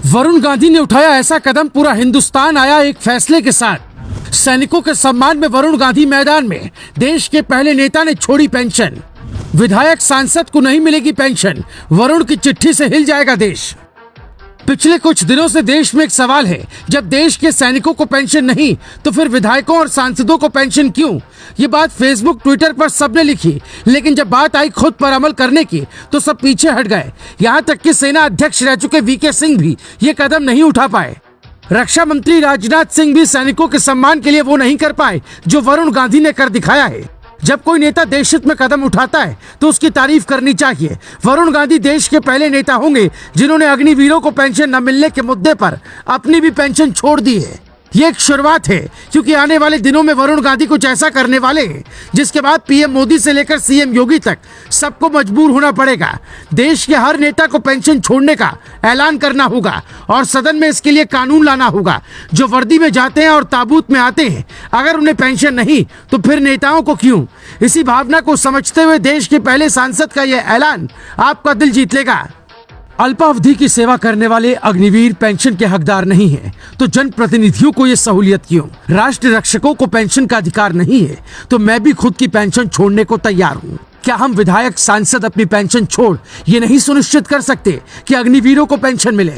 वरुण गांधी ने उठाया ऐसा कदम, पूरा हिंदुस्तान आया एक फैसले के साथ। सैनिकों के सम्मान में वरुण गांधी मैदान में। देश के पहले नेता ने छोड़ी पेंशन। विधायक सांसद को नहीं मिलेगी पेंशन, वरुण की चिट्ठी से हिल जाएगा देश। पिछले कुछ दिनों से देश में एक सवाल है, जब देश के सैनिकों को पेंशन नहीं तो फिर विधायकों और सांसदों को पेंशन क्यों? ये बात फेसबुक ट्विटर पर सबने लिखी, लेकिन जब बात आई खुद पर अमल करने की तो सब पीछे हट गए। यहाँ तक कि सेना अध्यक्ष रह चुके वीके सिंह भी ये कदम नहीं उठा पाए। रक्षा मंत्री राजनाथ सिंह भी सैनिकों के सम्मान के लिए वो नहीं कर पाए जो वरुण गांधी ने कर दिखाया है। जब कोई नेता देश हित में कदम उठाता है तो उसकी तारीफ करनी चाहिए। वरुण गांधी देश के पहले नेता होंगे जिन्होंने अग्निवीरों को पेंशन न मिलने के मुद्दे पर अपनी भी पेंशन छोड़ दी है। ये एक शुरुआत है, क्योंकि आने वाले दिनों में वरुण गांधी कुछ ऐसा करने वाले हैं जिसके बाद पीएम मोदी से लेकर सीएम योगी तक सबको मजबूर होना पड़ेगा। देश के हर नेता को पेंशन छोड़ने का ऐलान करना होगा और सदन में इसके लिए कानून लाना होगा। जो वर्दी में जाते हैं और ताबूत में आते हैं, अगर उन्हें पेंशन नहीं तो फिर नेताओं को क्यों? इसी भावना को समझते हुए देश के पहले सांसद का यह ऐलान आपका दिल जीत लेगा। अल्पावधि की सेवा करने वाले अग्निवीर पेंशन के हकदार नहीं हैं, तो जनप्रतिनिधियों को ये सहूलियत क्यों? राष्ट्र रक्षकों को पेंशन का अधिकार नहीं है, तो मैं भी खुद की पेंशन छोड़ने को तैयार हूँ। क्या हम विधायक सांसद अपनी पेंशन छोड़ ये नहीं सुनिश्चित कर सकते कि अग्निवीरों को पेंशन मिले?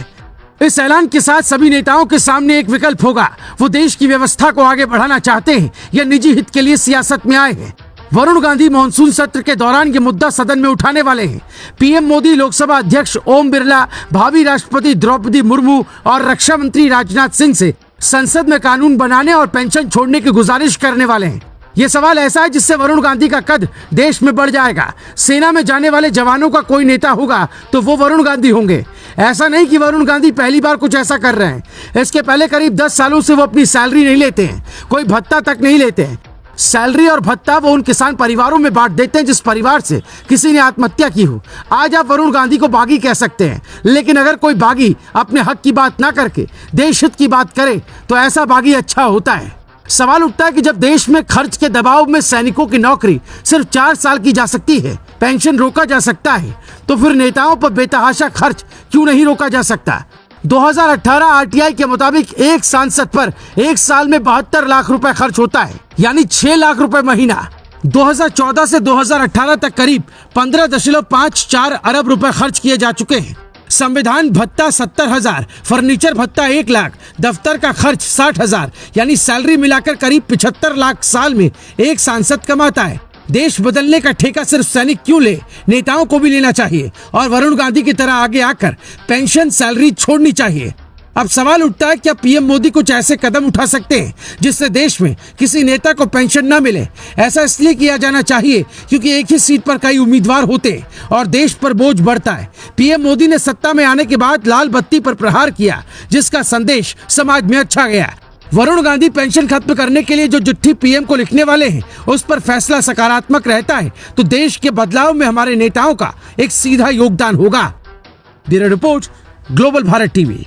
इस ऐलान के साथ सभी नेताओं के सामने एक विकल्प होगा। वो देश की व्यवस्था को आगे बढ़ाना चाहते हैं या निजी हित के लिए सियासत में आए हैं। वरुण गांधी मॉनसून सत्र के दौरान ये मुद्दा सदन में उठाने वाले हैं। पीएम मोदी, लोकसभा अध्यक्ष ओम बिरला, भावी राष्ट्रपति द्रौपदी मुर्मू और रक्षा मंत्री राजनाथ सिंह से संसद में कानून बनाने और पेंशन छोड़ने की गुजारिश करने वाले हैं। ये सवाल ऐसा है जिससे वरुण गांधी का कद देश में बढ़ जाएगा। सेना में जाने वाले जवानों का कोई नेता होगा तो वो वरुण गांधी होंगे। ऐसा नहीं कि वरुण गांधी पहली बार कुछ ऐसा कर रहे हैं। इसके पहले करीब 10 सालों से वो अपनी सैलरी नहीं लेते हैं, कोई भत्ता तक नहीं लेते हैं। सैलरी और भत्ता वो उन किसान परिवारों में बांट देते हैं जिस परिवार से किसी ने आत्महत्या की हो। आज आप वरुण गांधी को बागी कह सकते हैं, लेकिन अगर कोई बागी अपने हक की बात ना करके देश हित की बात करे तो ऐसा बागी अच्छा होता है। सवाल उठता है कि जब देश में खर्च के दबाव में सैनिकों की नौकरी सिर्फ 4 साल की जा सकती है, पेंशन रोका जा सकता है, तो फिर नेताओं पर बेतहाशा खर्च क्यों नहीं रोका जा सकता? 2018 आरटीआई के मुताबिक एक सांसद पर एक साल में 72 लाख रुपए खर्च होता है, यानी 6 लाख रुपए महीना। 2014 से 2018 तक करीब 15.54 अरब रुपए खर्च किए जा चुके हैं। संविधान भत्ता 70,000, फर्नीचर भत्ता 1 लाख, दफ्तर का खर्च 60,000, यानी सैलरी मिलाकर करीब 75 लाख साल में एक सांसद कमाता है। देश बदलने का ठेका सिर्फ सैनिक क्यों ले, नेताओं को भी लेना चाहिए और वरुण गांधी की तरह आगे आकर पेंशन सैलरी छोड़नी चाहिए। अब सवाल उठता है, क्या पीएम मोदी कुछ ऐसे कदम उठा सकते हैं जिससे देश में किसी नेता को पेंशन न मिले? ऐसा इसलिए किया जाना चाहिए क्योंकि एक ही सीट पर कई उम्मीदवार होते हैं और देश पर बोझ बढ़ता है। पीएम मोदी ने सत्ता में आने के बाद लाल बत्ती पर प्रहार किया, जिसका संदेश समाज में अच्छा गया। वरुण गांधी पेंशन खत्म करने के लिए जो चिट्ठी पीएम को लिखने वाले हैं, उस पर फैसला सकारात्मक रहता है तो देश के बदलाव में हमारे नेताओं का एक सीधा योगदान होगा। Bureau report, global Bharat TV.